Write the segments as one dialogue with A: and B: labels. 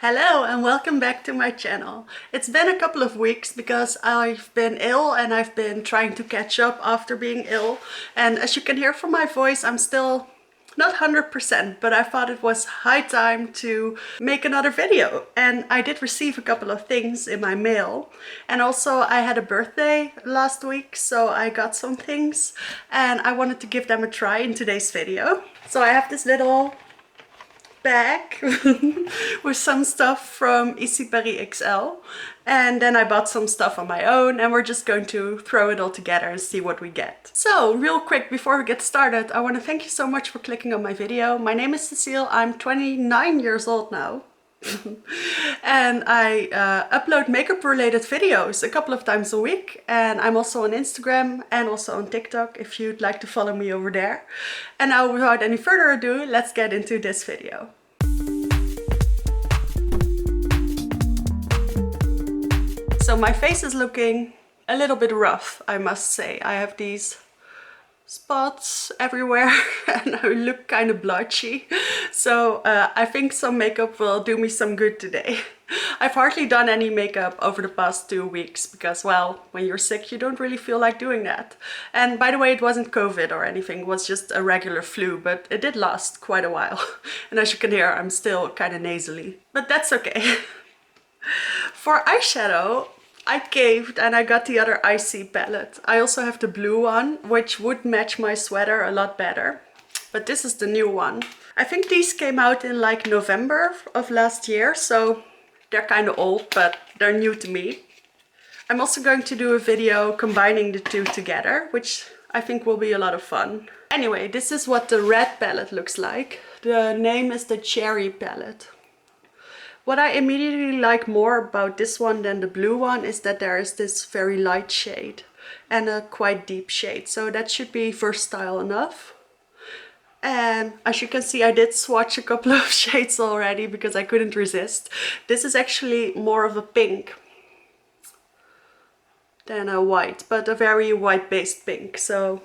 A: Hello and welcome back to my channel. It's been a couple of weeks because I've been ill and I've been trying to catch up after being ill. And as you can hear from my voice, I'm still not 100%, but I thought it was high time to make another video. And I did receive a couple of things in my mail. And also I had a birthday last week, so I got some things and I wanted to give them a try in today's video. So I have this little bag with some stuff from Issy Paris XL, and then I bought some stuff on my own, and we're just going to throw it all together and see what we get. So real quick before we get started, I want to thank you so much for clicking on my video. My name is Cecile, I'm 29 years old now. And I upload makeup related videos a couple of times a week, and I'm also on Instagram and also on TikTok if you'd like to follow me over there. And now without any further ado, let's get into this video. So my face is looking a little bit rough, I must say. I have these spots everywhere and I look kind of blotchy, so I think some makeup will do me some good today. I've hardly done any makeup over the past 2 weeks because, well, when you're sick you don't really feel like doing that. And by the way, it wasn't COVID or anything, it was just a regular flu, but it did last quite a while. And as you can hear, I'm still kind of nasally, but that's okay. For eyeshadow, I caved and I got the other icy palette. I also have the blue one, which would match my sweater a lot better. But this is the new one. I think these came out in like November of last year, so they're kind of old, but they're new to me. I'm also going to do a video combining the two together, which I think will be a lot of fun. Anyway, this is what the red palette looks like. The name is the Cherry palette. What I immediately like more about this one than the blue one is that there is this very light shade and a quite deep shade, so that should be versatile enough. And as you can see, I did swatch a couple of shades already because I couldn't resist. This is actually more of a pink than a white, but a very white based pink, so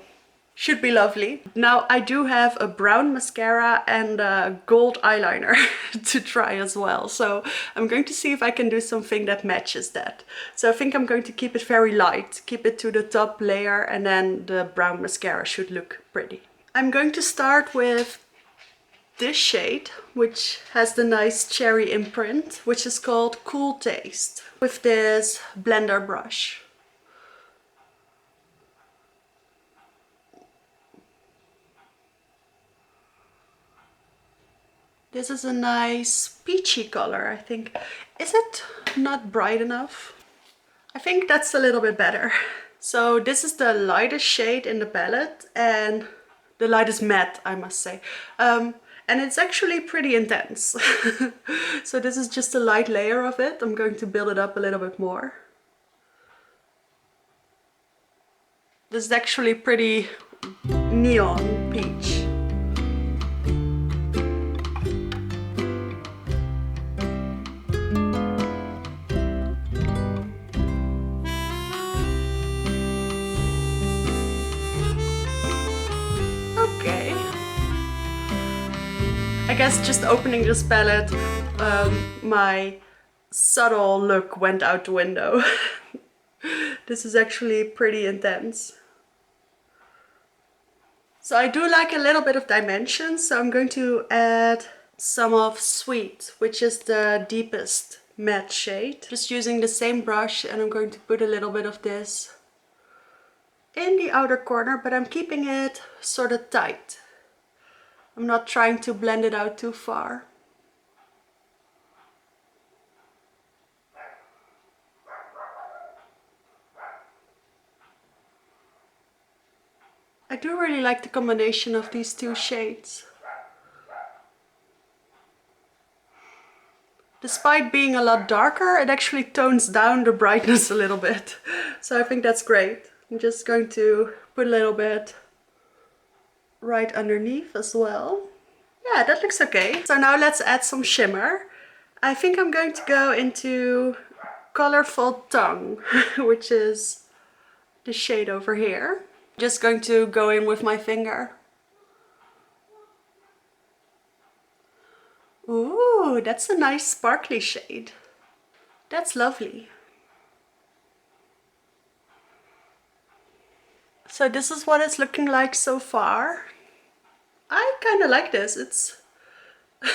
A: should be lovely. Now I do have a brown mascara and a gold eyeliner to try as well, so I'm going to see if I can do something that matches that. So I think I'm going to keep it very light, keep it to the top layer, and then the brown mascara should look pretty. I'm going to start with this shade, which has the nice cherry imprint, which is called Cool Taste, with this blender brush. This is a nice peachy color, I think. Is it not bright enough? I think that's a little bit better. So this is the lightest shade in the palette, and the lightest matte, I must say. And it's actually pretty intense. So this is just a light layer of it. I'm going to build it up a little bit more. This is actually pretty neon peach. I guess just opening this palette, my subtle look went out the window. This is actually pretty intense. So I do like a little bit of dimension, so I'm going to add some of Sweet, which is the deepest matte shade. Just using the same brush, and I'm going to put a little bit of this in the outer corner, but I'm keeping it sort of tight. I'm not trying to blend it out too far. I do really like the combination of these two shades. Despite being a lot darker, it actually tones down the brightness a little bit. So I think that's great. I'm just going to put a little bit right underneath as well. Yeah, that looks okay. So now let's add some shimmer. I think I'm going to go into Colorful Tongue, which is the shade over here. Just going to go in with my finger. Ooh, that's a nice sparkly shade. That's lovely. So this is what it's looking like so far. I kind of like this. It's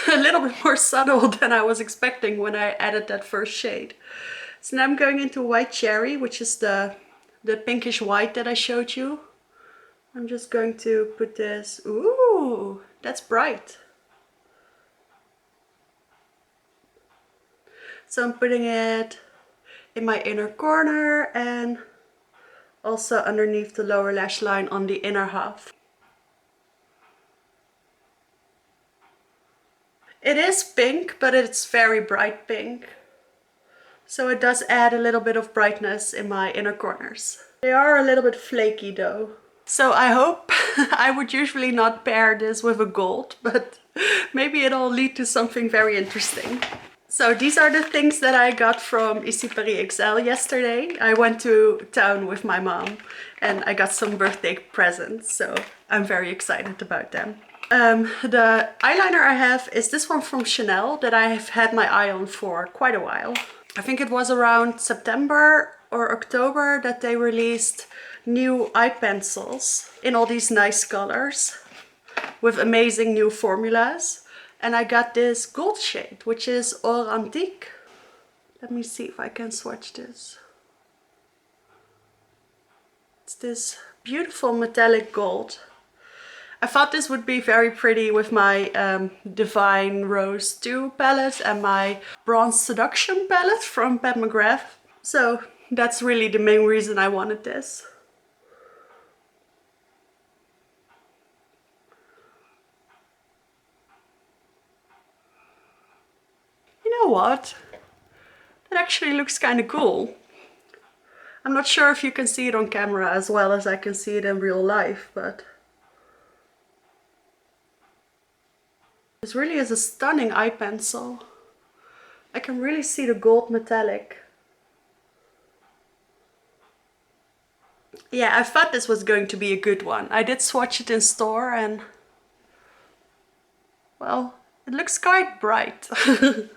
A: a little bit more subtle than I was expecting when I added that first shade. So now I'm going into White Cherry, which is the pinkish white that I showed you. I'm just going to put this. Ooh, that's bright. So I'm putting it in my inner corner and also underneath the lower lash line on the inner half. It is pink, but it's very bright pink. So it does add a little bit of brightness in my inner corners. They are a little bit flaky though. So I hope, I would usually not pair this with a gold, but maybe it'll lead to something very interesting. So these are the things that I got from Ici Paris XL yesterday. I went to town with my mom and I got some birthday presents, so I'm very excited about them. The eyeliner I have is this one from Chanel that I have had my eye on for quite a while. I think it was around September or October that they released new eye pencils in all these nice colors with amazing new formulas. And I got this gold shade, which is Or Antique. Let me see if I can swatch this. It's this beautiful metallic gold. I thought this would be very pretty with my Divine Rose 2 palette and my Bronze Seduction palette from Pat McGrath. So that's really the main reason I wanted this. You know what? That actually looks kind of cool. I'm not sure if you can see it on camera as well as I can see it in real life, but this really is a stunning eye pencil. I can really see the gold metallic. Yeah, I thought this was going to be a good one. I did swatch it in store and, well, it looks quite bright. I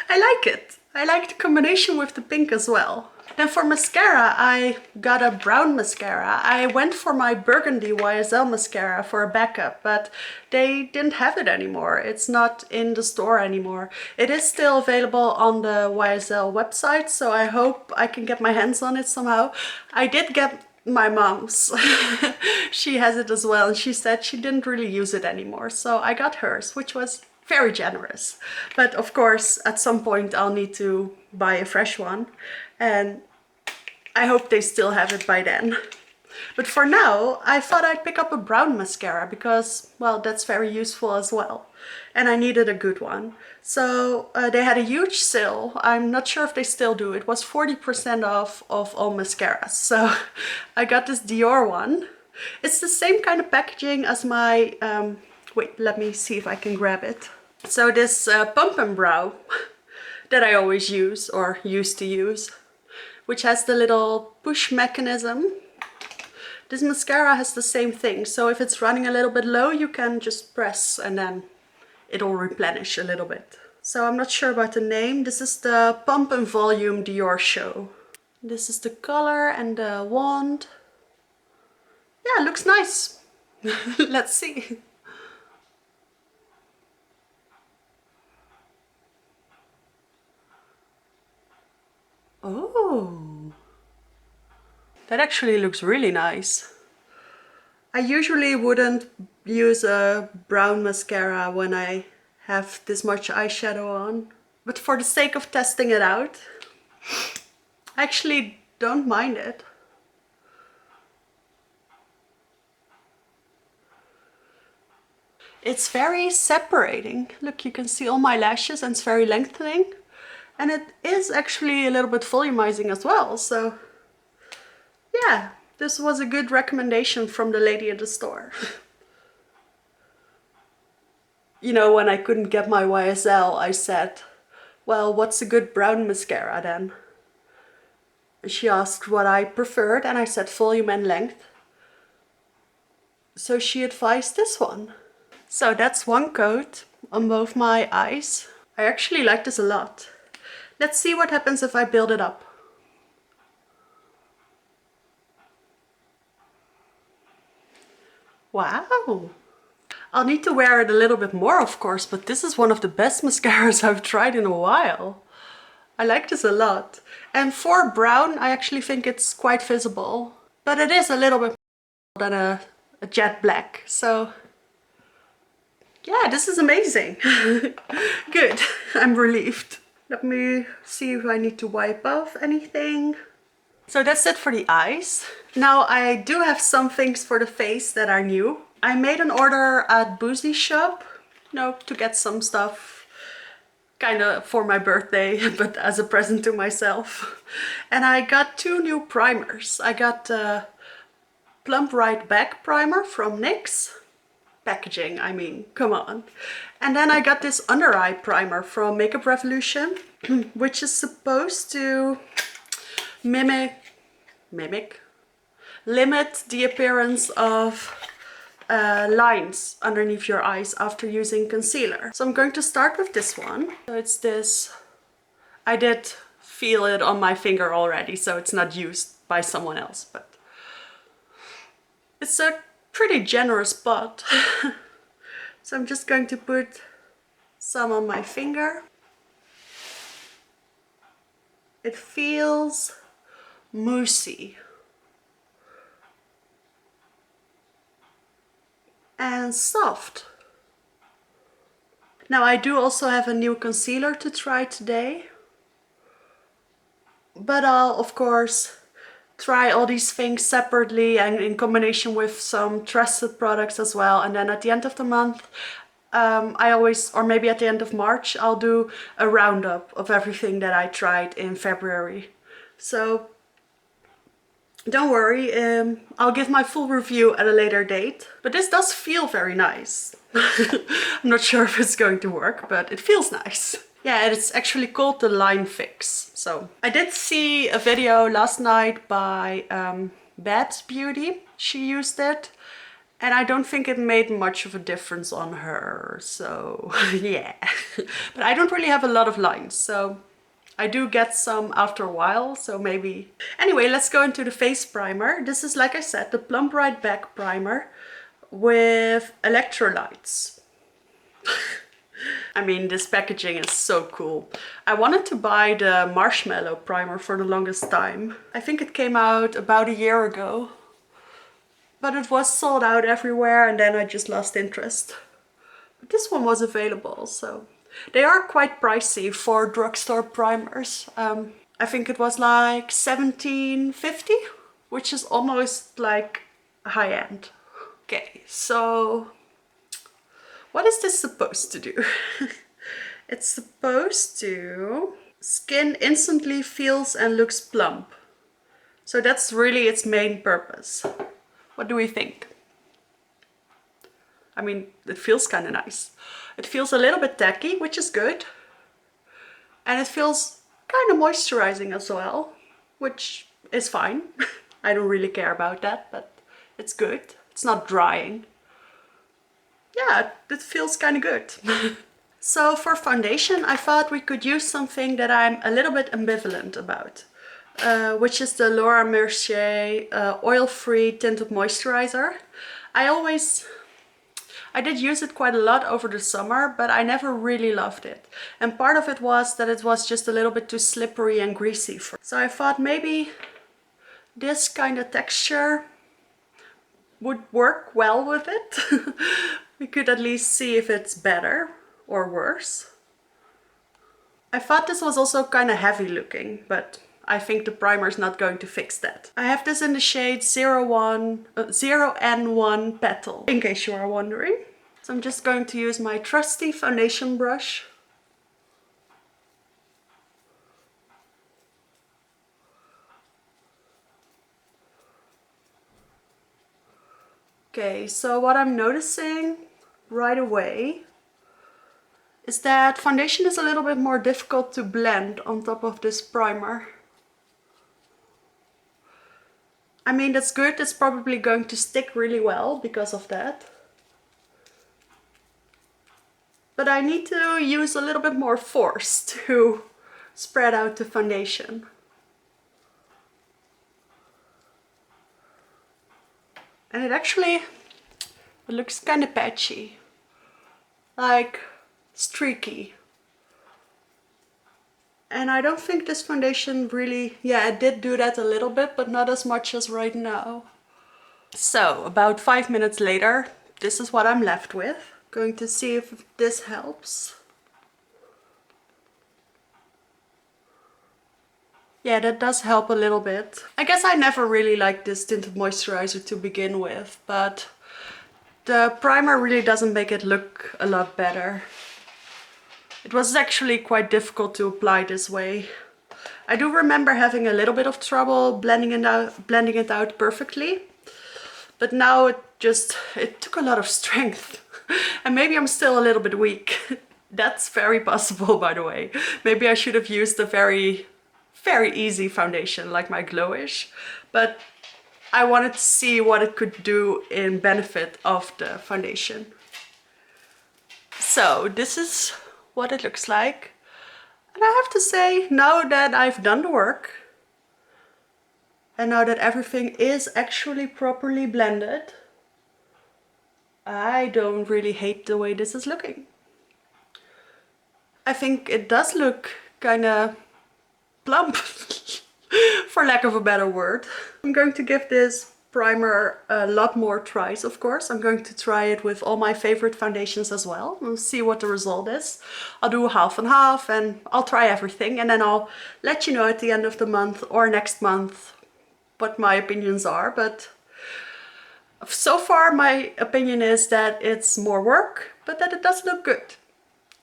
A: like it. I like the combination with the pink as well. Then for mascara, I got a brown mascara. I went for my burgundy YSL mascara for a backup, but they didn't have it anymore. It's not in the store anymore. It is still available on the YSL website, so I hope I can get my hands on it somehow. I did get my mom's. She has it as well, and she said she didn't really use it anymore, so I got hers, which was very generous. But of course, at some point I'll need to buy a fresh one, and I hope they still have it by then. But for now, I thought I'd pick up a brown mascara because, well, that's very useful as well. And I needed a good one. So they had a huge sale. I'm not sure if they still do. It was 40% off of all mascaras. So I got this Dior one. It's the same kind of packaging as my, wait, let me see if I can grab it. So this Pump and Brow that I always use, or used to use, which has the little push mechanism. This mascara has the same thing, so if it's running a little bit low, you can just press and then it'll replenish a little bit. So I'm not sure about the name. This is the Pump and Volume Dior Show. This is the color and the wand. Yeah, it looks nice. Let's see. Oh, that actually looks really nice. I usually wouldn't use a brown mascara when I have this much eyeshadow on, but for the sake of testing it out, I actually don't mind it. It's very separating. Look, you can see all my lashes and it's very lengthening. And it is actually a little bit volumizing as well, so yeah, this was a good recommendation from the lady at the store. You know, when I couldn't get my YSL, I said, well, what's a good brown mascara then? And she asked what I preferred and I said volume and length. So she advised this one. So that's one coat on both my eyes. I actually like this a lot. Let's see what happens if I build it up. Wow! I'll need to wear it a little bit more, of course, but this is one of the best mascaras I've tried in a while. I like this a lot. And for brown, I actually think it's quite visible. But it is a little bit more than a jet black. So yeah, this is amazing. Good, I'm relieved. Let me see if I need to wipe off anything. So that's it for the eyes. Now I do have some things for the face that are new. I made an order at Boozy Shop, to get some stuff kind of for my birthday, but as a present to myself. And I got 2 new primers. I got Plump Right Back primer from NYX. Packaging, I mean, come on. And then I got this under eye primer from Makeup Revolution, which is supposed to limit the appearance of lines underneath your eyes after using concealer. So I'm going to start with this one. So it's this, I did feel it on my finger already, so it's not used by someone else, but it's a pretty generous pot. So I'm just going to put some on my finger. It feels moussey and soft. Now I do also have a new concealer to try today, but I'll of course try all these things separately and in combination with some trusted products as well. And then at the end of the month, I always, or maybe at the end of March, I'll do a roundup of everything that I tried in February. So don't worry, I'll give my full review at a later date. But this does feel very nice. I'm not sure if it's going to work, but it feels nice. Yeah, it's actually called the Line Fix. So I did see a video last night by Bad Beauty. She used it. And I don't think it made much of a difference on her, so yeah. But I don't really have a lot of lines, so I do get some after a while, so maybe. Anyway, let's go into the face primer. This is, like I said, the Plump Right Back primer with electrolytes. I mean, this packaging is so cool. I wanted to buy the marshmallow primer for the longest time. I think it came out about a year ago, but it was sold out everywhere and then I just lost interest. But this one was available, so they are quite pricey for drugstore primers. I think it was like $17.50, which is almost like high-end. Okay, so what is this supposed to do? It's supposed to... Skin instantly feels and looks plump. So that's really its main purpose. What do we think? I mean, it feels kind of nice. It feels a little bit tacky, which is good. And it feels kind of moisturizing as well, which is fine. I don't really care about that, but it's good. It's not drying. Yeah, it feels kind of good. So for foundation, I thought we could use something that I'm a little bit ambivalent about. Which is the Laura Mercier oil-free tinted moisturizer. I did use it quite a lot over the summer, but I never really loved it. And part of it was that it was just a little bit too slippery and greasy. So I thought maybe this kind of texture would work well with it. We could at least see if it's better or worse. I thought this was also kind of heavy looking, but I think the primer is not going to fix that. I have this in the shade 0N1 Petal, in case you are wondering. So I'm just going to use my trusty foundation brush. Okay, so what I'm noticing right away is that foundation is a little bit more difficult to blend on top of this primer. I mean, that's good. It's probably going to stick really well because of that. but I need to use a little bit more force to spread out the foundation. And it looks kind of patchy, like streaky. And I don't think this foundation really, yeah, it did do that a little bit, but not as much as right now. So about 5 minutes later, this is what I'm left with. Going to see if this helps. Yeah, that does help a little bit. I guess I never really liked this tinted moisturizer to begin with, but the primer really doesn't make it look a lot better. It was actually quite difficult to apply this way. I do remember having a little bit of trouble blending it out perfectly, but now it took a lot of strength. And maybe I'm still a little bit weak. That's very possible, by the way. Maybe I should have used a very easy foundation like my Glowish, but I wanted to see what it could do in benefit of the foundation. So this is what it looks like. And I have to say, now that I've done the work, and now that everything is actually properly blended, I don't really hate the way this is looking. I think it does look kind of plump, for lack of a better word. I'm going to give this primer a lot more tries, of course. I'm going to try it with all my favorite foundations as well. We'll see what the result is. I'll do half and half and I'll try everything, and then I'll let you know at the end of the month or next month what my opinions are. But so far my opinion is that it's more work, but that it does look good.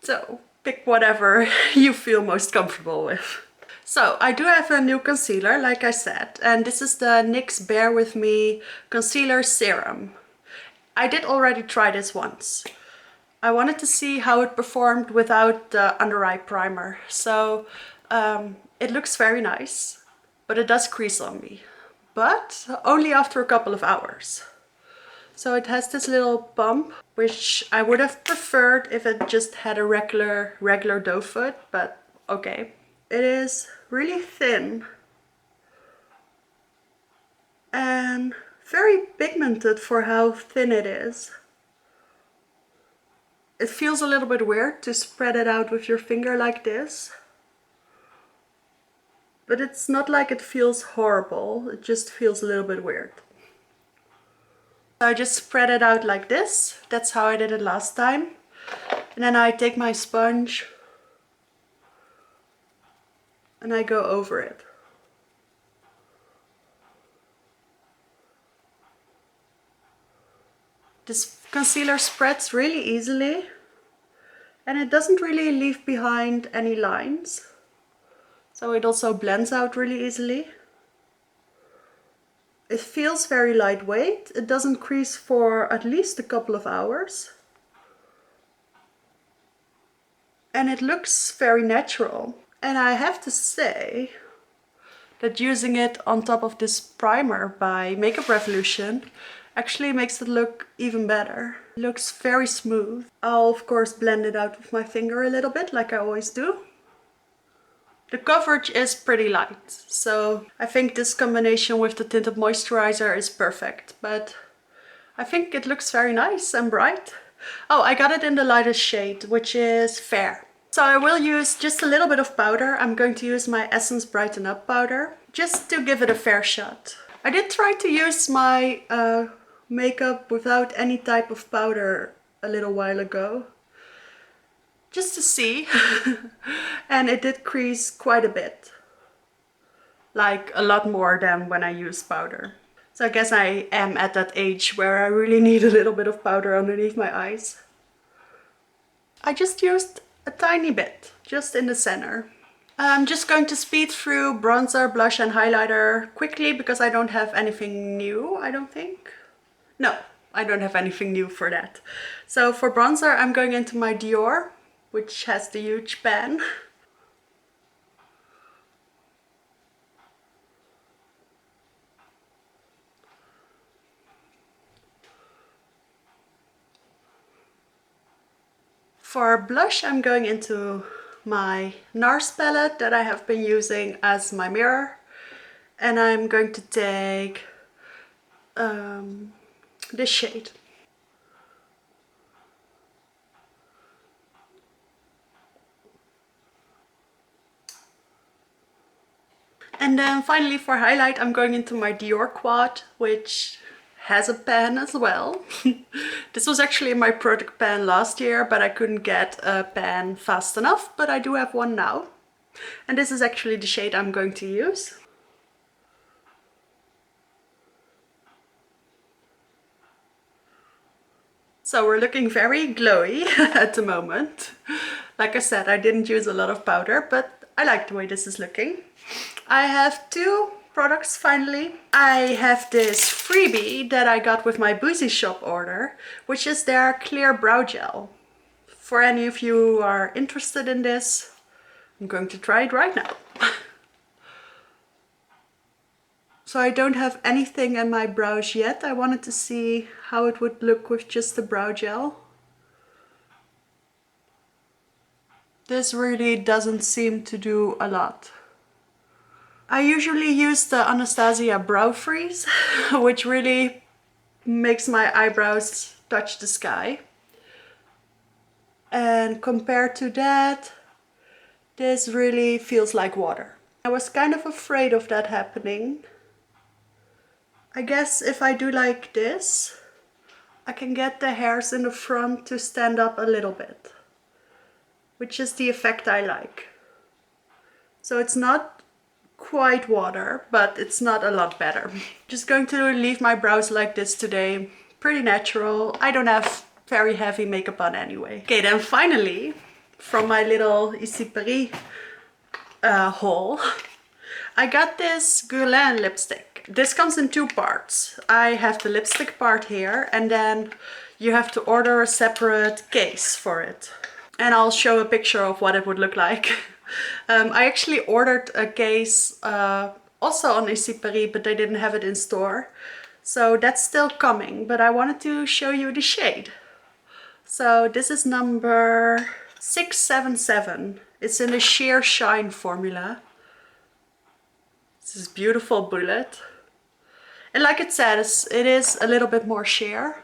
A: So pick whatever you feel most comfortable with. So I do have a new concealer, like I said, and this is the NYX Bear With Me Concealer Serum. I did already try this once. I wanted to see how it performed without the under eye primer. So it looks very nice, but it does crease on me. But only after a couple of hours. So it has this little bump, which I would have preferred if it just had a regular doe foot, but okay. It is really thin and very pigmented for how thin it is. It feels a little bit weird to spread it out with your finger like this, but it's not like it feels horrible, it just feels a little bit weird. I just spread it out like this. That's how I did it last time. And then I take my sponge and I go over it. This concealer spreads really easily and it doesn't really leave behind any lines. So it also blends out really easily. It feels very lightweight. It doesn't crease for at least a couple of hours. And it looks very natural. And I have to say that using it on top of this primer by Makeup Revolution actually makes it look even better. It looks very smooth. I'll of course blend it out with my finger a little bit, like I always do. The coverage is pretty light, so I think this combination with the tinted moisturizer is perfect, but I think it looks very nice and bright. Oh, I got it in the lightest shade, which is Fair. So I will use just a little bit of powder. I'm going to use my Essence Brighten Up powder, just to give it a fair shot. I did try to use my makeup without any type of powder a little while ago, just to see, and it did crease quite a bit. Like a lot more than when I use powder. So I guess I am at that age where I really need a little bit of powder underneath my eyes. I just used a tiny bit, just in the center. I'm just going to speed through bronzer, blush and highlighter quickly because I don't have anything new, I don't think. No, I don't have anything new for that. So for bronzer, I'm going into my Dior, which has the huge pan. For blush, I'm going into my NARS palette that I have been using as my mirror. And I'm going to take this shade. And then finally for highlight, I'm going into my Dior Quad, which has a pan as well. This was actually my product pan last year, but I couldn't get a pan fast enough, but I do have one now. And this is actually the shade I'm going to use. So we're looking very glowy at the moment. Like I said, I didn't use a lot of powder, but I like the way this is looking. I have two products finally. I have this freebie that I got with my Boozy Shop order, which is their clear brow gel. For any of you who are interested in this, I'm going to try it right now. So I don't have anything in my brows yet. I wanted to see how it would look with just the brow gel. This really doesn't seem to do a lot. I usually use the Anastasia Brow Freeze, which really makes my eyebrows touch the sky. And compared to that, this really feels like water. I was kind of afraid of that happening. I guess if I do like this, I can get the hairs in the front to stand up a little bit, which is the effect I like. So it's not quite water, but it's not a lot better. Just going to leave my brows like this today. Pretty natural. I don't have very heavy makeup on anyway. Okay, then finally, from my little Ici Paris haul, I got this Guerlain lipstick. This comes in two parts. I have the lipstick part here, and then you have to order a separate case for it. And I'll show a picture of what it would look like. I actually ordered a case also on Ici Paris, but they didn't have it in store. So that's still coming, but I wanted to show you the shade. So this is number 677. It's in the Sheer Shine formula. This is beautiful bullet. And like it says, it is a little bit more sheer.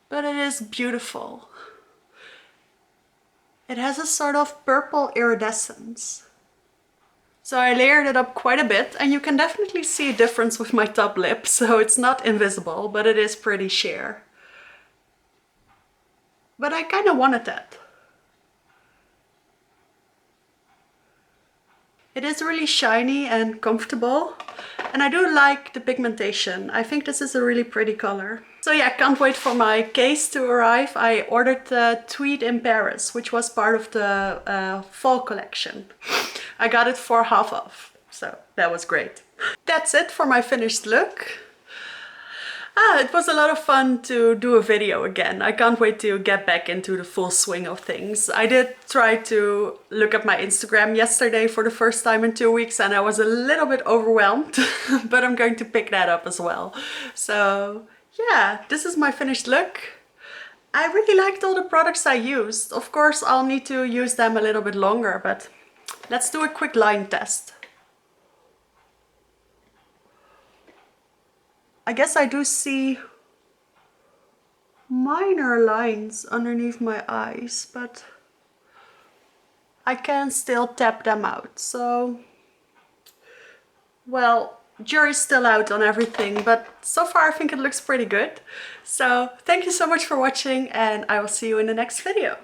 A: But it is beautiful. It has a sort of purple iridescence. So I layered it up quite a bit, and you can definitely see a difference with my top lip. So it's not invisible, but it is pretty sheer. But I kind of wanted that. It is really shiny and comfortable, and I do like the pigmentation. I think this is a really pretty color. So yeah, can't wait for my case to arrive. I ordered the Tweed in Paris, which was part of the fall collection. I got it for half off, so that was great. That's it for my finished look. It was a lot of fun to do a video again. I can't wait to get back into the full swing of things. I did try to look at my Instagram yesterday for the first time in 2 weeks, and I was a little bit overwhelmed, but I'm going to pick that up as well. So yeah, this is my finished look. I really liked all the products I used. Of course, I'll need to use them a little bit longer, but let's do a quick line test. I guess I do see minor lines underneath my eyes, but I can still tap them out. So, well, jury's still out on everything, but so far I think it looks pretty good. So thank you so much for watching, and I will see you in the next video.